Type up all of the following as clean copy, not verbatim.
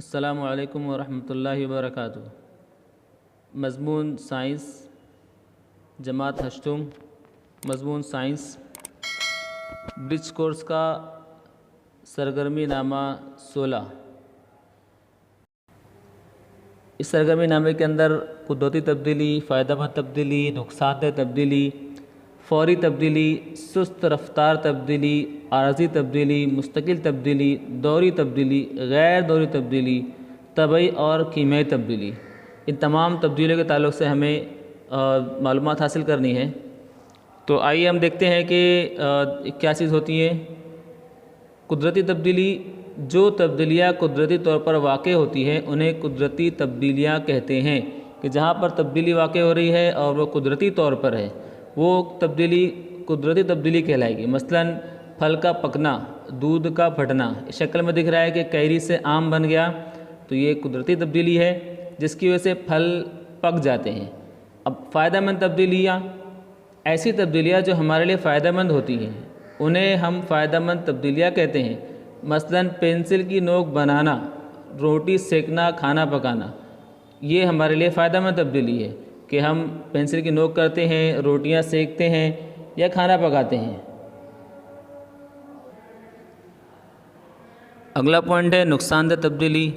السلام علیکم ورحمۃ اللہ وبرکاتہ۔ مضمون سائنس، جماعت ہشتم، مضمون سائنس، برج کورس کا سرگرمی نامہ 16۔ اس سرگرمی نامے کے اندر قدرتی تبدیلی، فائدہ مند تبدیلی، نقصان دہ تبدیلی، فوری تبدیلی، سست رفتار تبدیلی، عارضی تبدیلی، مستقل تبدیلی، دوری تبدیلی، غیر دوری تبدیلی، طبعی اور کیمیائی تبدیلی، ان تمام تبدیلیوں کے تعلق سے ہمیں معلومات حاصل کرنی ہے۔ تو آئیے ہم دیکھتے ہیں کہ کیا چیز ہوتی ہے۔ قدرتی تبدیلی، جو تبدیلیاں قدرتی طور پر واقع ہوتی ہیں انہیں قدرتی تبدیلیاں کہتے ہیں، کہ جہاں پر تبدیلی واقع ہو رہی ہے اور وہ قدرتی طور پر ہے، وہ تبدیلی قدرتی تبدیلی کہلائے گی۔ مثلاً پھل کا پکنا، دودھ کا پھٹنا، شکل میں دکھ رہا ہے کہ کیری سے آم بن گیا، تو یہ قدرتی تبدیلی ہے جس کی وجہ سے پھل پک جاتے ہیں۔ اب فائدہ مند تبدیلیاں، ایسی تبدیلیاں جو ہمارے لیے فائدہ مند ہوتی ہیں انہیں ہم فائدہ مند تبدیلیاں کہتے ہیں۔ مثلاً پینسل کی نوک بنانا، روٹی سیکنا، کھانا پکانا، یہ ہمارے لیے فائدہ مند تبدیلی ہے کہ ہم پینسل کی نوک کرتے ہیں، روٹیاں سیکتے ہیں یا کھانا پکاتے ہیں۔ اگلا پوائنٹ ہے نقصان دہ تبدیلی۔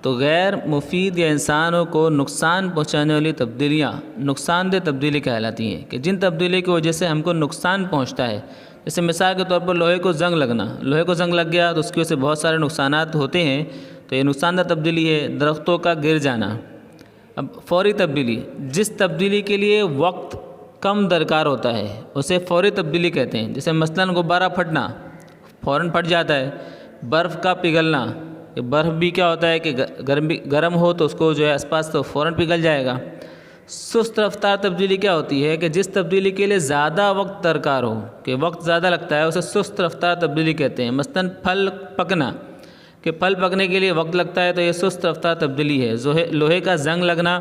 تو غیر مفید یا انسانوں کو نقصان پہنچانے والی تبدیلیاں نقصان دہ تبدیلی کہلاتی ہیں، کہ جن تبدیلی کی وجہ سے ہم کو نقصان پہنچتا ہے۔ جیسے مثال کے طور پر لوہے کو زنگ لگنا، لوہے کو زنگ لگ گیا تو اس کی وجہ سے بہت سارے نقصانات ہوتے ہیں، تو یہ نقصان دہ تبدیلی ہے۔ درختوں کا گر جانا۔ اب فوری تبدیلی، جس تبدیلی کے لیے وقت کم درکار ہوتا ہے اسے فوری تبدیلی کہتے ہیں۔ جیسے مثلاً غبارہ پھٹنا، فوراً پھٹ جاتا ہے۔ برف کا پگھلنا، کہ برف بھی کیا ہوتا ہے کہ گرم ہو تو اس کو جو ہے آس پاس تو فوراً پگھل جائے گا۔ سست رفتار تبدیلی کیا ہوتی ہے کہ جس تبدیلی کے لیے زیادہ وقت درکار ہو، کہ وقت زیادہ لگتا ہے، اسے سست رفتار تبدیلی کہتے ہیں۔ مثلاً پھل پکنا، کہ پھل پکنے کے لیے وقت لگتا ہے تو یہ سست رفتار تبدیلی ہے۔ لوہے کا زنگ لگنا،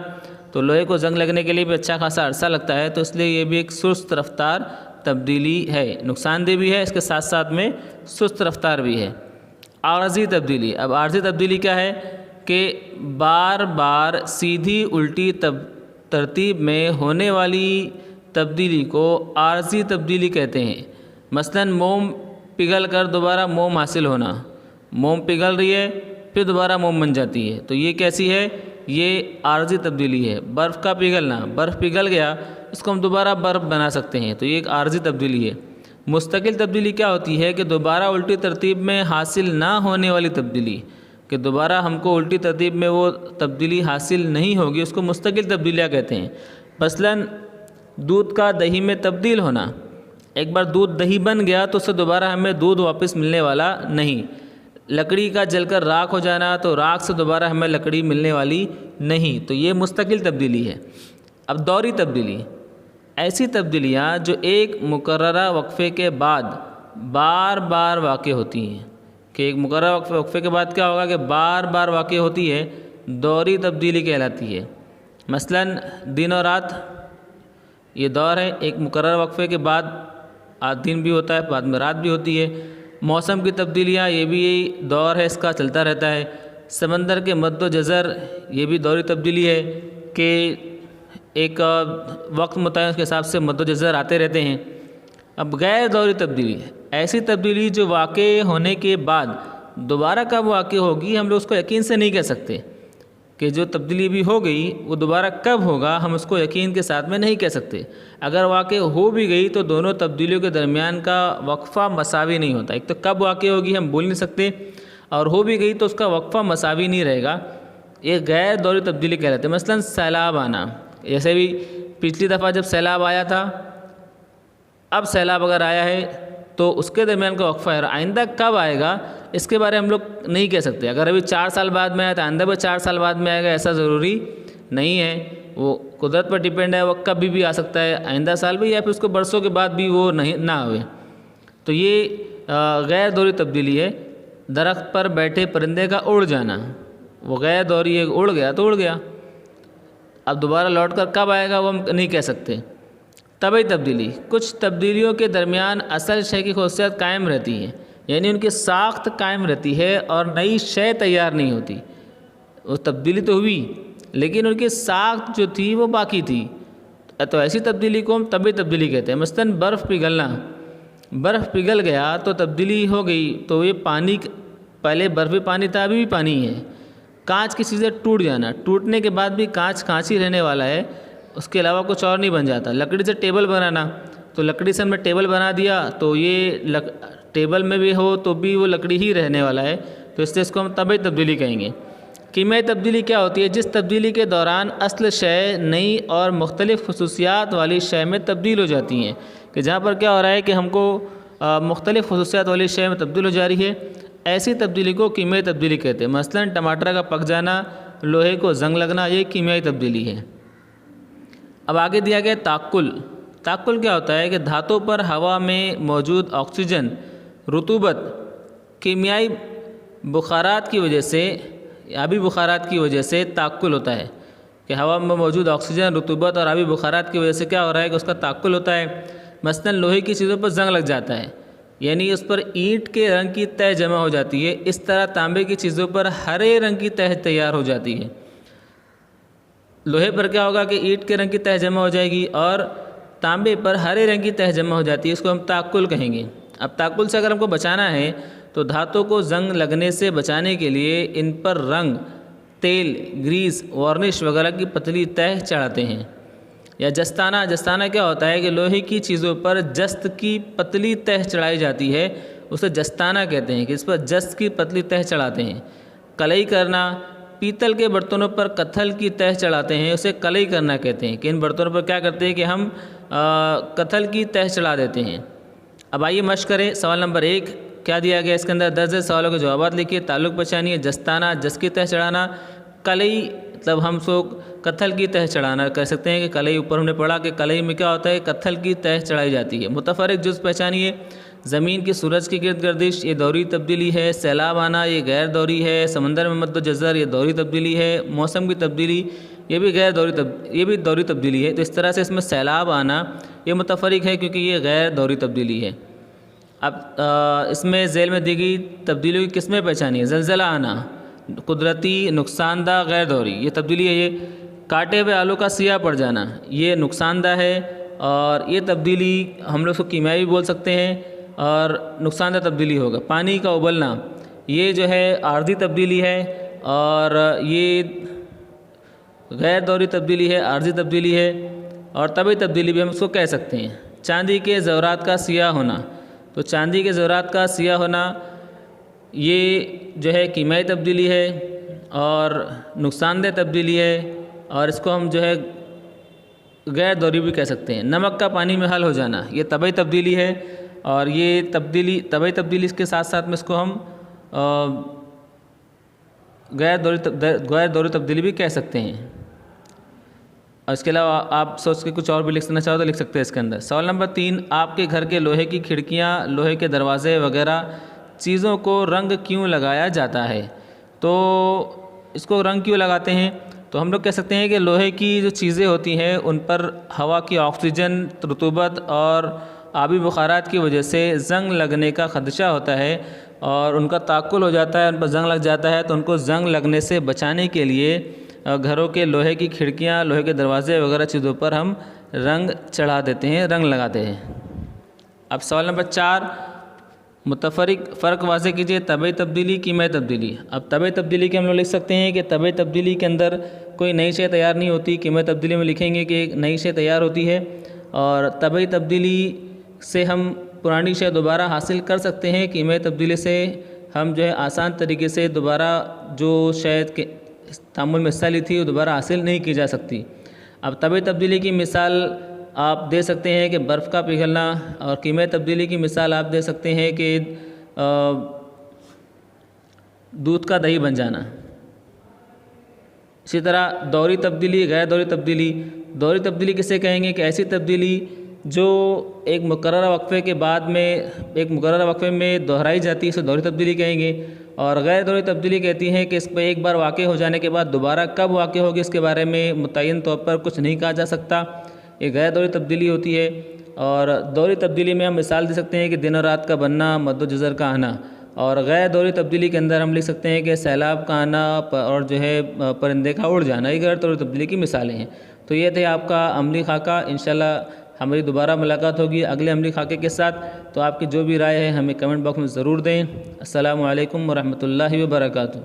تو لوہے کو زنگ لگنے کے لیے بھی اچھا خاصا عرصہ لگتا ہے، تو اس لیے یہ بھی ایک سست رفتار تبدیلی ہے، نقصان دہ بھی ہے، اس کے ساتھ ساتھ میں سست رفتار بھی ہے۔ عارضی تبدیلی، اب عارضی تبدیلی کیا ہے کہ بار بار سیدھی الٹی ترتیب میں ہونے والی تبدیلی کو عارضی تبدیلی کہتے ہیں۔ مثلاً موم پگھل کر دوبارہ موم حاصل ہونا، موم پگھل رہی ہے پھر دوبارہ موم بن جاتی ہے، تو یہ کیسی ہے؟ یہ عارضی تبدیلی ہے۔ برف کا پگھلنا، برف پگھل گیا اس کو ہم دوبارہ برف بنا سکتے ہیں، تو یہ ایک عارضی تبدیلی ہے۔ مستقل تبدیلی کیا ہوتی ہے کہ دوبارہ الٹی ترتیب میں حاصل نہ ہونے والی تبدیلی، کہ دوبارہ ہم کو الٹی ترتیب میں وہ تبدیلی حاصل نہیں ہوگی، اس کو مستقل تبدیلیاں کہتے ہیں۔ مثلاً دودھ کا دہی میں تبدیل ہونا، ایک بار دودھ دہی بن گیا تو اس سے دوبارہ ہمیں دودھ واپس ملنے والا نہیں۔ لکڑی کا جل کر راکھ ہو جانا، تو راکھ سے دوبارہ ہمیں لکڑی ملنے والی نہیں، تو یہ مستقل تبدیلی ہے۔ اب دوری تبدیلی، ایسی تبدیلیاں جو ایک مقررہ وقفے کے بعد بار بار واقع ہوتی ہیں، کہ ایک مقررہ وقفے کے بعد کیا ہوگا کہ بار بار واقع ہوتی ہے، دوری تبدیلی کہلاتی ہے۔ مثلاً دن اور رات، یہ دور ہے، ایک مقررہ وقفے کے بعد آج دن بھی ہوتا ہے، بعد میں رات بھی ہوتی ہے۔ موسم کی تبدیلیاں، یہ بھی یہی دور ہے، اس کا چلتا رہتا ہے۔ سمندر کے مد و جزر، یہ بھی دوری تبدیلی ہے، کہ ایک وقت متعین کے حساب سے مد و جزر آتے رہتے ہیں۔ اب غیر دوری تبدیلی، ایسی تبدیلی جو واقع ہونے کے بعد دوبارہ کب واقع ہوگی ہم لوگ اس کو یقین سے نہیں کہہ سکتے، کہ جو تبدیلی بھی ہو گئی وہ دوبارہ کب ہوگا ہم اس کو یقین کے ساتھ میں نہیں کہہ سکتے۔ اگر واقع ہو بھی گئی تو دونوں تبدیلیوں کے درمیان کا وقفہ مساوی نہیں ہوتا، ایک تو کب واقع ہوگی ہم بول نہیں سکتے، اور ہو بھی گئی تو اس کا وقفہ مساوی نہیں رہے گا، یہ غیر دوری تبدیلی کہلاتے ہیں۔ مثلاً سیلاب آنا، جیسے بھی پچھلی دفعہ جب سیلاب آیا تھا، اب سیلاب اگر آیا ہے تو اس کے درمیان کا وقفہ ہے، آئندہ کب آئے گا اس کے بارے ہم لوگ نہیں کہہ سکتے۔ اگر ابھی 4 سال بعد میں آیا تو آئندہ بھی 4 سال بعد میں آئے گا، ایسا ضروری نہیں ہے، وہ قدرت پر ڈیپینڈ ہے، وہ کبھی بھی آ سکتا ہے، آئندہ سال بھی یا پھر اس کو برسوں کے بعد بھی وہ نہ آئے، تو یہ غیر دوری تبدیلی ہے۔ درخت پر بیٹھے پرندے کا اڑ جانا، وہ غیر دوری ہے، اڑ گیا تو اڑ گیا، اب دوبارہ لوٹ کر کب آئے گا وہ ہم نہیں کہہ سکتے۔ طبعی تبدیلی، کچھ تبدیلیوں کے درمیان اصل شے کی خصوصیت قائم رہتی ہے، یعنی ان کی ساخت قائم رہتی ہے اور نئی شے تیار نہیں ہوتی۔ وہ تبدیلی تو ہوئی لیکن ان کی ساخت جو تھی وہ باقی تھی. تو ایسی تبدیلی کو ہم طبعی تبدیلی کہتے ہیں. مثلاً برف پگھلنا، برف پگھل گیا تو تبدیلی ہو گئی. تو یہ پانی، پہلے برف بھی پانی تھا، ابھی بھی پانی ہے. کانچ کی چیزیں ٹوٹ جانا، ٹوٹنے کے بعد بھی کانچ کانچ ہی رہنے والا ہے، اس کے علاوہ کچھ اور نہیں بن جاتا. لکڑی سے ٹیبل بنانا، تو لکڑی سے ہم نے ٹیبل بنا دیا تو یہ ٹیبل میں بھی ہو تو بھی وہ لکڑی ہی رہنے والا ہے. تو اس سے اس کو ہم طبعی تبدیلی کہیں گے. کیمیائی تبدیلی کیا ہوتی ہے؟ جس تبدیلی کے دوران اصل شے نئی اور مختلف خصوصیات والی شے میں تبدیل ہو جاتی ہیں. کہ جہاں پر کیا ہو رہا ہے کہ ہم کو مختلف خصوصیات والی شے میں تبدیل ہو جا رہی ہے، ایسی تبدیلی کو کیمیائی تبدیلی کہتے ہیں. مثلاً ٹماٹر کا پک جانا، لوہے کو زنگ لگنا، یہ کیمیائی تبدیلی ہے. اب آگے دیا گیا تعقل. تعقل کیا ہوتا ہے کہ دھاتوں پر ہوا میں موجود آکسیجن، رطوبت، کیمیائی بخارات کی وجہ سے، آبی بخارات کی وجہ سے تعقل ہوتا ہے. کہ ہوا میں موجود آکسیجن، رطوبت اور آبی بخارات کی وجہ سے کیا ہو رہا ہے کہ اس کا تعقل ہوتا ہے. مثلاً لوہے کی چیزوں پر زنگ لگ جاتا ہے، یعنی اس پر اینٹ کے رنگ کی تہ جمع ہو جاتی ہے. اس طرح تانبے کی چیزوں پر ہرے رنگ کی تہ تیار ہو جاتی ہے. لوہے پر کیا ہوگا کہ اینٹ کے رنگ کی تہ جمع ہو جائے گی اور تانبے پر ہرے رنگ کی تہ جمع ہو جاتی ہے. اس کو ہم تعقل کہیں گے. اب تعقل سے اگر ہم کو بچانا ہے تو دھاتوں کو زنگ لگنے سے بچانے کے لیے ان پر رنگ، تیل، گریس، وارنش وغیرہ کی پتلی تہ چڑھاتے ہیں. یا جستانہ. جستانہ کیا ہوتا ہے کہ لوہے کی چیزوں پر جست کی پتلی تہ چڑھائی جاتی ہے، اسے جستانہ کہتے ہیں کہ اس پر جست کی پتلی تہ چڑھاتے ہیں. کلئی کرنا. پیتل کے برتنوں پر کتھل کی تہ چڑھاتے ہیں، اسے کلئی کرنا کہتے ہیں. کہ ان برتنوں پر کیا کرتے ہیں کہ ہم کتھل کی تہ چڑھا دیتے ہیں. اب آئیے مشق کریں. سوال نمبر 1 کیا دیا گیا؟ اس کے اندر درج سوالوں کے جوابات لکھیے. تعلق پہچانیے. جستانہ، جس کی تہ چڑھانا. کلئی مطلب ہم سو کتھل کی تہ چڑھانا کہہ سکتے ہیں کہ کلئی، اوپر ہم نے پڑھا کہ کلئی میں کیا ہوتا ہے، کتھل کی تہ چڑھائی جاتی ہے. متفرق جز پہچانیے. زمین کی سورج کی گرد گردش، یہ دوری تبدیلی ہے. سیلاب آنا، یہ غیر دوری ہے. سمندر میں مد و جزر، یہ دوری تبدیلی ہے. موسم کی تبدیلی، یہ بھی یہ بھی دوری تبدیلی ہے. تو اس طرح سے اس میں سیلاب آنا یہ متفرق ہے کیونکہ یہ غیر دوری تبدیلی ہے. اب اس میں ذیل میں دی گئی تبدیلیوں کی قسمیں پہچانی ہے. زلزلہ آنا، قدرتی، نقصان دہ، غیر دوری، یہ تبدیلی ہے. یہ کاٹے ہوئے آلو کا سیاہ پڑ جانا، یہ نقصان دہ ہے اور یہ تبدیلی ہم لوگ اس کو کیمیائی بھی بول سکتے ہیں اور نقصان دہ تبدیلی ہوگا. پانی کا ابلنا، یہ جو ہے عارضی تبدیلی ہے اور یہ غیر دوری تبدیلی ہے، عارضی تبدیلی ہے. اور طبعی تبدیلی بھی ہم اس کو کہہ سکتے ہیں. چاندی کے زیورات کا سیاہ ہونا، تو چاندی کے زیورات کا سیاہ ہونا یہ جو ہے کیمیائی تبدیلی ہے اور نقصان دہ تبدیلی ہے اور اس کو ہم جو ہے غیر دوری بھی کہہ سکتے ہیں. نمک کا پانی میں حل ہو جانا، یہ طبعی تبدیلی ہے اور یہ طبعی تبدیلی اس کے ساتھ ساتھ میں اس کو ہم غیر دوری تبدیلی بھی کہہ سکتے ہیں. اور اس کے علاوہ آپ سوچ کے کچھ اور بھی لکھنا چاہو تو لکھ سکتے ہیں اس کے اندر. سوال نمبر 3 آپ کے گھر کے لوہے کی کھڑکیاں، لوہے کے دروازے وغیرہ چیزوں کو رنگ کیوں لگایا جاتا ہے؟ تو اس کو رنگ کیوں لگاتے ہیں؟ تو ہم لوگ کہہ سکتے ہیں کہ لوہے کی جو چیزیں ہوتی ہیں ان پر ہوا کی آکسیجن، رطوبت اور آبی بخارات کی وجہ سے زنگ لگنے کا خدشہ ہوتا ہے اور ان کا تعقل ہو جاتا ہے، ان پر زنگ لگ جاتا ہے. تو ان کو زنگ لگنے سے بچانے کے لیے گھروں کے لوہے کی کھڑکیاں، لوہے کے دروازے وغیرہ چیزوں پر ہم رنگ چڑھا دیتے ہیں، رنگ لگاتے ہیں. اب سوال نمبر 4 متفرق فرق واضح کیجیے. طبعی تبدیلی، کیمیائی تبدیلی. اب طبعی تبدیلی کے ہم لوگ لکھ سکتے ہیں کہ طبعی تبدیلی کے اندر کوئی نئی شے تیار نہیں ہوتی. کیمیائی تبدیلی میں لکھیں گے کہ ایک نئی شے تیار ہوتی ہے اور طبعی تبدیلی سے ہم پرانی شے دوبارہ حاصل کر سکتے ہیں. کیمیائی تبدیلی سے ہم جو ہے آسان طریقے سے دوبارہ جو شاید کے تعامل میں حصہ لی تھی وہ دوبارہ حاصل نہیں کی جا سکتی. اب طبعی تبدیلی کی مثال آپ دے سکتے ہیں کہ برف کا پگھلنا اور کیمیائی تبدیلی کی مثال آپ دے سکتے ہیں کہ دودھ کا دہی بن جانا. اسی طرح دوری تبدیلی، غیر دوری تبدیلی. دوری تبدیلی کسے کہیں گے کہ ایسی تبدیلی جو ایک مقررہ وقفے کے بعد میں ایک مقررہ وقفے میں دہرائی جاتی ہے، اسے دوری تبدیلی کہیں گے. اور غیر دوری تبدیلی کہتی ہیں کہ اس پہ ایک بار واقع ہو جانے کے بعد دوبارہ کب واقع ہوگی اس کے بارے میں متعین طور پر کچھ نہیں کہا جا سکتا. یہ غیر دوری تبدیلی ہوتی ہے. اور دوری تبدیلی میں ہم مثال دے سکتے ہیں کہ دن اور رات کا بننا، مد و جزر کا آنا. اور غیر دوری تبدیلی کے اندر ہم لکھ سکتے ہیں کہ سیلاب کا آنا اور جو ہے پرندے کا اڑ جانا، یہ غیر دوری تبدیلی کی مثالیں ہیں۔ تو یہ تھے آپ کا عملی خاکہ۔ انشاءاللہ ہماری دوبارہ ملاقات ہوگی اگلے عملی خاکے کے ساتھ۔ تو آپ کی جو بھی رائے ہے ہمیں کمنٹ باکس میں ضرور دیں۔ السلام علیکم ورحمۃ اللہ وبرکاتہ۔